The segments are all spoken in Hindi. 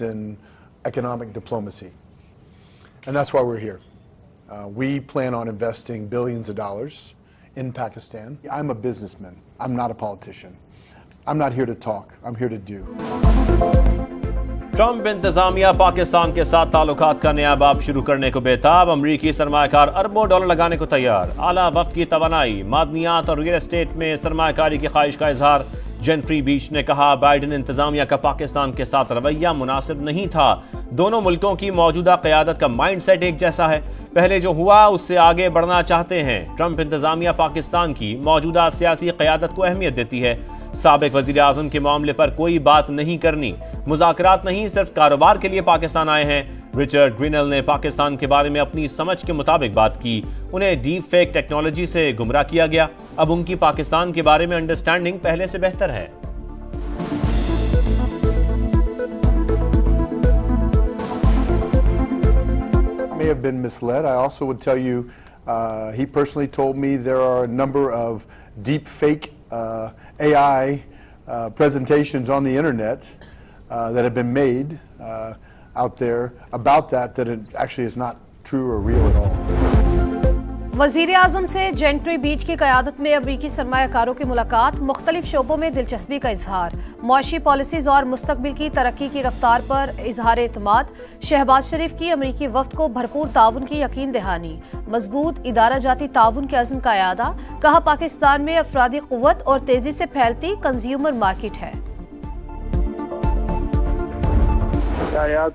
is in economic diplomacy. And that's why we're here. We plan on investing billions of dollars in Pakistan. I'm a businessman. I'm not a politician. I'm not here to talk. I'm here to do. Trump इंतजामिया पाकिस्तान के साथ ताल्लुकात का नया बाब शुरू करने को बेताब। अमरीकी सरमायाकार अरबों डॉलर लगाने को तैयार। आला वफ्द की तवानाई, मादनियात और रियल एस्टेट में सरमायाकारी की ख्वाहिश का इजहार। जेनफ्री बीच ने कहा, बाइडन इंतजामिया का पाकिस्तान के साथ रवैया मुनासिब नहीं था। दोनों मुल्कों की मौजूदा क़यादत का माइंड सेट एक जैसा है। पहले जो हुआ उससे आगे बढ़ना चाहते हैं। ट्रंप इंतजामिया पाकिस्तान की मौजूदा सियासी क़यादत को अहमियत देती है। साबिक वज़ीर आज़म के मामले पर कोई बात नहीं करनी, मुज़ाकरात नहीं, सिर्फ कारोबार के लिए पाकिस्तान आए हैं। रिचर्ड ग्रिनल ने पाकिस्तान के बारे में अपनी समझ के मुताबिक बात की। उन्हें डीप फेक टेक्नोलॉजी से गुमराह किया गया। अब उनकी पाकिस्तान के बारे में अंडरस्टैंडिंग पहले से बेहतर है। May have been misled. I also would tell you, he personally told me there are a number of deep fake AI presentations on the internet that have been made out there about that it actually is not true or real at all. वज़ीर आज़म से जेनफ्री बीच की क़यादत में अमरीकी सरमायाकारों की मुलाकात, मुख्तलिफ शोबों में दिलचस्पी का इजहार, मुआशी पॉलिसीज़ और मुस्तकबिल की तरक्की की रफ्तार पर इजहार एतमाद। शहबाज शरीफ की अमरीकी वफ्द को भरपूर ताउन की यकीन दहानी, मजबूत इदारा जाती ताउन के अज़्म का यादा। कहा, पाकिस्तान में अफरादी क़ुव्वत और तेजी से फैलती कंज्यूमर मार्केट है।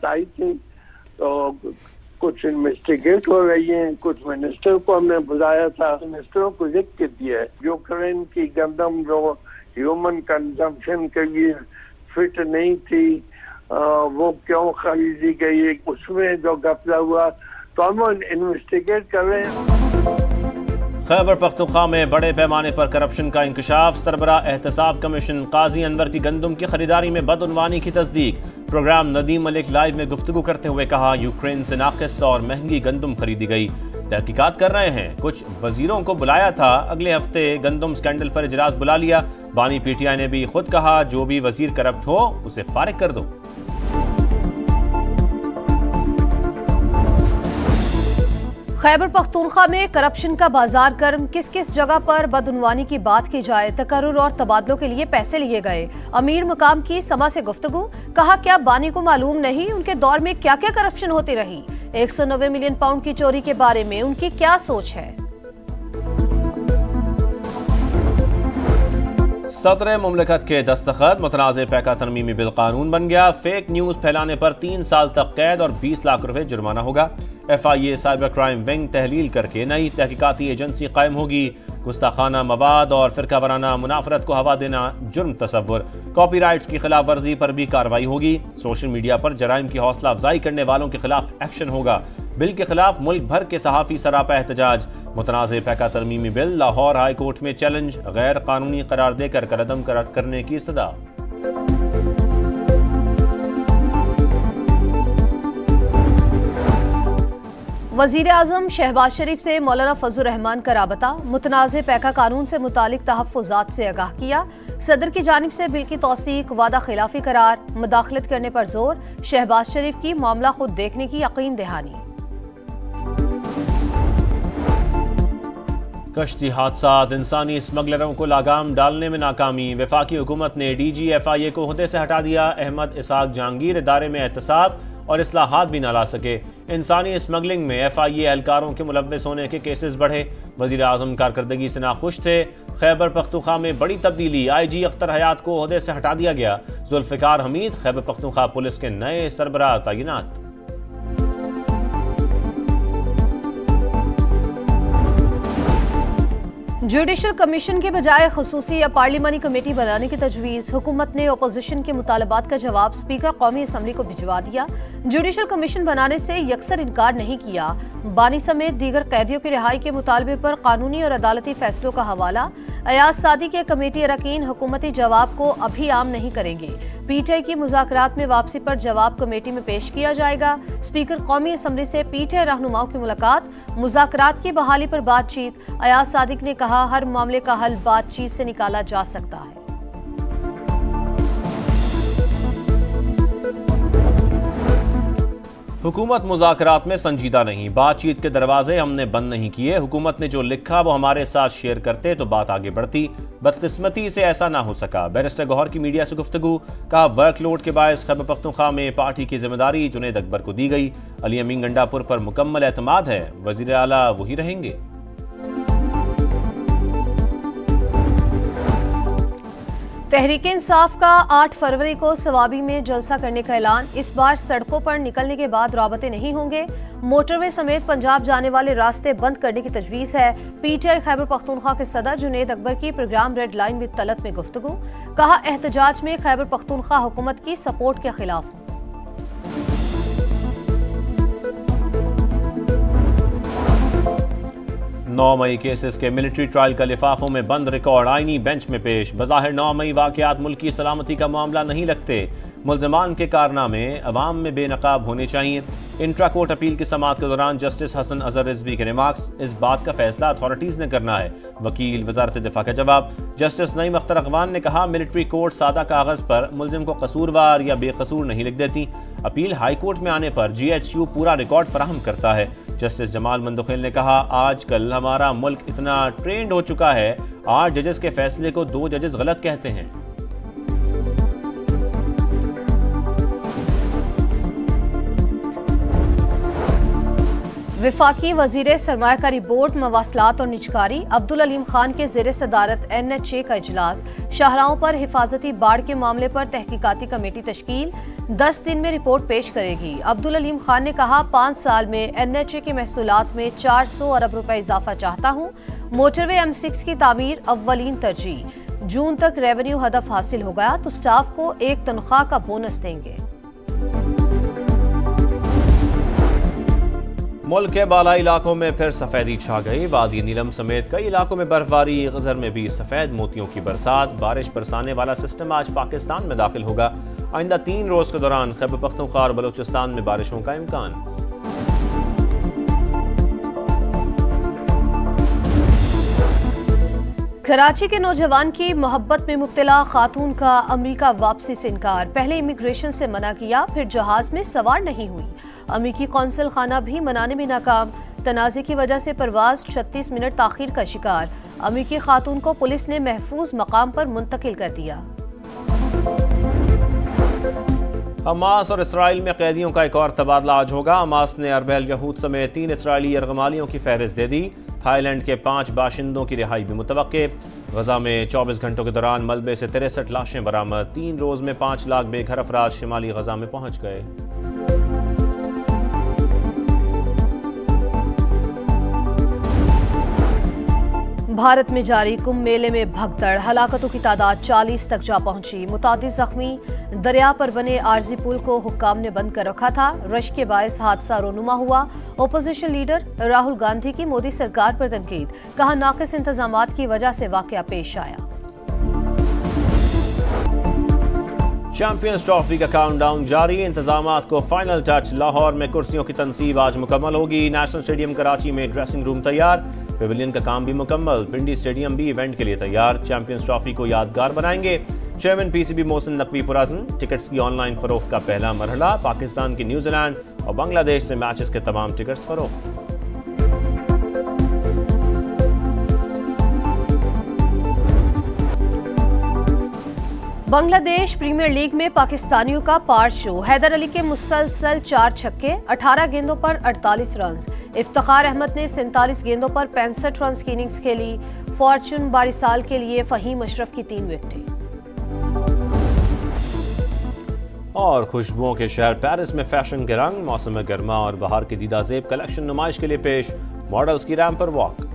आई थी तो कुछ इन्वेस्टिगेट हो रही हैं। कुछ मिनिस्टर को हमने बुलाया था, मिनिस्टरों को लिख के दिया है। यूक्रेन की गंदम जो ह्यूमन कंजम्पशन के लिए फिट नहीं थी, वो क्यों खरीदी गई, उसमें जो घपला हुआ, तो हम इन्वेस्टिगेट कर रहे हैं। खैबर पख्तूनख्वा में बड़े पैमाने पर करप्शन का इंकशाफ। सरबराह एहतसाब कमीशन काजी अनवर की गंदम की खरीदारी में बदउनवानी की तस्दीक। प्रोग्राम नदीम मलिक लाइव में गुफ्तगू करते हुए कहा, यूक्रेन से नाकिस और महंगी गंदम खरीदी गई। तहकीकात कर रहे हैं। कुछ वजीरों को बुलाया था, अगले हफ्ते गंदम स्कैंडल पर इजलास बुला लिया। बानी पीटीआई ने भी खुद कहा, जो भी वजीर करप्ट हो उसे फारिग कर दो। खैबर पख्तूनख्वा में करप्शन का बाजार गर्म, किस किस जगह पर बदउनवानी की बात की जाए। तकर्रुर और तबादलों के लिए पैसे लिए गए। अमीर मकाम की समा से गुफ्तगू, कहा, क्या बानी को मालूम नहीं उनके दौर में क्या क्या करप्शन होती रही। 190 मिलियन पाउंड की चोरी के बारे में उनकी क्या सोच है। सदर मुमलिकत के दस्तखत, मुतनाज़ पैका तरमीमी बिल कानून बन गया। फेक न्यूज़ फैलाने पर 3 साल तक कैद और 20 लाख रुपए जुर्माना होगा। FIA साइबर क्राइम विंग तहलील करके नई तहकीकाती एजेंसी कायम होगी। गुस्ताखाना मवाद और फिरका वराना मुनाफरत को हवा देना जुर्म तसव्वुर। कॉपीराइट्स की खिलाफ वर्जी पर भी कार्रवाई होगी। सोशल मीडिया पर जराइम की हौसला अफजाई करने वालों के खिलाफ एक्शन होगा। बिल के खिलाफ मुल्क भर के सहाफ़ी सरापा एहतजाज। मुतनाज़ पैका तरमीमी बिल लाहौर हाई कोर्ट में चैलेंज, गैर कानूनी करार देकर कलअदम करने की इस्तदा। वज़ीर आज़म शहबाज शरीफ से मौलाना फजल रहमान का राबता, मुतनाज़ पैका कानून से मुतालिक तहफ़्फ़ुज़ात से आगाह किया। सदर की जानिब से बिल की तौसीक, वादा खिलाफी करार, मुदाखलत करने पर जोर। शहबाज शरीफ की मामला खुद देखने की यकीन दहानी। कश्ती हादसात, इंसानी स्मगलरों को लगाम डालने में नाकामी। वफाकी हुकूमत ने DG FIA को ओहदे से हटा दिया। अहमद इसाक जहांगीर इदारे में एहतसाब और इस्लाहात भी ना ला सके। इंसानी स्मगलिंग में FIA एहलकारों के मुलव्वस होने के केसेस बढ़े। वज़ीर आज़म कारकर्दगी से नाखुश थे। खैबर पख्तूनख्वा में बड़ी तब्दीली, IG अख्तर हयात को ओहदे से हटा दिया गया। जुल्फ़िकार हमीद खैबर पख्तूनख्वा पुलिस के नए सरबराह तैनात। जुडिशल कमीशन के बजाय खुसूसी या पार्लिमानी कमेटी बनाने की तजवीज़। हुकूमत ने अपोजिशन के मुतालबात का जवाब स्पीकर कौमी असम्बली को भिजवा दिया। जुडिशल कमीशन बनाने से यकसर इनकार नहीं किया। बानी समेत दीगर कैदियों की रिहाई के मुतालबे पर कानूनी और अदालती फैसलों का हवाला। अयाज सादी के कमेटी अरकान हुकूमती जवाब को अभी आम नहीं करेंगे। PTI की मुज़ाकरात में वापसी पर जवाब कमेटी में पेश किया जाएगा। स्पीकर कौमी असम्बली से PTI रहनुमाओं की मुलाकात, मुज़ाकरात की बहाली पर बातचीत। अयाज सादिक ने कहा, हर मामले का हल बातचीत से निकाला जा सकता है। हुकूमत मुज़ाकरात में संजीदा नहीं, बातचीत के दरवाजे हमने बंद नहीं किए। हुकूमत ने जो लिखा वो हमारे साथ शेयर करते तो बात आगे बढ़ती, बदकिस्मती से ऐसा ना हो सका। बैरिस्टर गौहर की मीडिया से गुफ्तगू, कहा वर्कलोड के बायस खैबर पख्तूनख्वा में पार्टी की जिम्मेदारी जुनैद अकबर को दी गई। अली अमीन गंडापुर पर मुकम्मल एतमाद है, वज़ीर आला वही रहेंगे। तहरीक इंसाफ का 8 फरवरी को सवाबी में जलसा करने का ऐलान। इस बार सड़कों पर निकलने के बाद राबते नहीं होंगे। मोटरवे समेत पंजाब जाने वाले रास्ते बंद करने की तजवीज़ है। पीटीआई खैबर पख्तूनख्वा के सदर जुनैद अकबर की programme red line with Talat में गुफ्तगू, कहा एहतजाज में खैबर पख्तूनख्वा हुकूमत की सपोर्ट के खिलाफ हूँ। 9 मई केसेस के मिलिट्री ट्रायल का लिफाफों में बंद रिकॉर्ड आईनी बेंच में पेश। बज़ाहिर 9 मई वाक़यात मुल्की सलामती का मामला नहीं लगते। मुल्ज़िमान के कारनामे अवाम में बेनकाब होने चाहिए। इंट्रा कोर्ट अपील की समाअत के दौरान जस्टिस हसन अजहर रिजवी के रिमार्क्स, इस बात का फैसला अथॉरिटीज़ ने करना है। वकील वज़ारत दिफा का जवाब। जस्टिस नईम अख्तर अगवान ने कहा मिलिट्री कोर्ट सादा कागज़ पर मुल्ज़िम को कसूरवार या बेकसूर नहीं लिख देती। अपील हाई कोर्ट में आने पर GHU पूरा रिकॉर्ड फराहम करता है। जस्टिस जमाल मंदुखिल ने कहा आजकल हमारा मुल्क इतना ट्रेंड हो चुका है, 8 जजेस के फैसले को 2 जजेस गलत कहते हैं। विफाकी वजीर सरमायाकारी बोर्ड मवासलात और निजकारी अब्दुल अलीम खान के ज़ेर सदारत NHA का इजलास। शाहराहों पर हिफाजती बाढ़ के मामले पर तहकीकाती कमेटी तश्कील, 10 दिन में रिपोर्ट पेश करेगी। अब्दुल अलीम खान ने कहा 5 साल में NHA के महसूलात में 400 अरब रुपए इजाफा चाहता हूँ। मोटरवे M6 की तामीर अव्वलीन तरजीह। जून तक रेवेन्यू हदफ हासिल हो गया तो स्टाफ को 1 तनख्वाह का बोनस देंगे। मुल्क के बालाई इलाकों में फिर सफेदी छा गई। वादी नीलम समेत कई इलाकों में बर्फबारी, गजर में भी सफेद मोतियों की बरसात। बारिश बरसाने वाला सिस्टम आज पाकिस्तान में दाखिल होगा। आइंदा 3 रोज के दौरान खैबर पख्तूनख्वा और बलूचिस्तान में बारिशों का इम्कान। कराची के नौजवान की मोहब्बत में मुब्तला खातून का अमेरिका वापसी से इनकार। पहले इमिग्रेशन से मना किया, फिर जहाज में सवार नहीं हुई। अमेरिकी कौंसल खाना भी मनाने में नाकाम। तनाज़े की वजह से परवाज 36 मिनट ताखीर का शिकार। अमेरिकी खातून को पुलिस ने महफूज मकाम पर मुंतकिल कर दिया। हमास और इसराइल में कैदियों का एक और तबादला आज होगा। हमास ने अरबेल यहूद समेत 3 इसराइली यरगमालियों की फहरिस्त दे दी। थाईलैंड के 5 बाशिंदों की रिहाई भी मुतवक्के। गजा में 24 घंटों के दौरान मलबे से 63 लाशें बरामद। 3 रोज में 5 लाख बेघर अफराद शिमाली गजा में पहुंच गए। भारत में जारी कुंभ मेले में भगदड़, हलाकतों की तादाद 40 तक जा पहुंची। मुतादिद जख्मी। दरिया पर बने आरजी पुल को हुक्काम ने बंद कर रखा था। रश के बायस हादसा रोनुमा हुआ। ओपोजिशन लीडर राहुल गांधी की मोदी सरकार पर तनकीद, कहा नाकिस इंतजामात की वजह से वाकया पेश आया। चैंपियंस ट्रॉफी का काउंटडाउन जारी। इंतजामात को फाइनल टच। लाहौर में कुर्सियों की तनसीब आज मुकम्मल होगी। नेशनल स्टेडियम कराची में ड्रेसिंग रूम तैयार। पेविलियन का काम भी मुकम्मल। पिंडी स्टेडियम भी इवेंट के लिए तैयार। चैंपियंस ट्रॉफी को यादगार बनाएंगे। चेयरमैन PCB मोहसिन नकवी पुराज़न। टिकट्स की ऑनलाइन फरोख्त का पहला मरहला। पाकिस्तान की न्यूजीलैंड और बांग्लादेश से मैचेस के तमाम टिकट्स फरोख्त। बांग्लादेश प्रीमियर लीग में पाकिस्तानियों का पार शो। हैदर अली के मुसलसल 4 छक्के, 18 गेंदों पर 48 रन। इफ्तिखार अहमद ने 47 गेंदों पर 65 रन की इनिंग्स खेली। फॉर्चून बारिसाल के लिए फहीम अशरफ की 3 विकेटें। और खुशबुओं के शहर पेरिस में फैशन के रंग। मौसम गर्मा और बहार की दीदा ज़ेब कलेक्शन नुमाइश के लिए पेश। मॉडल्स की रैंप पर वॉक।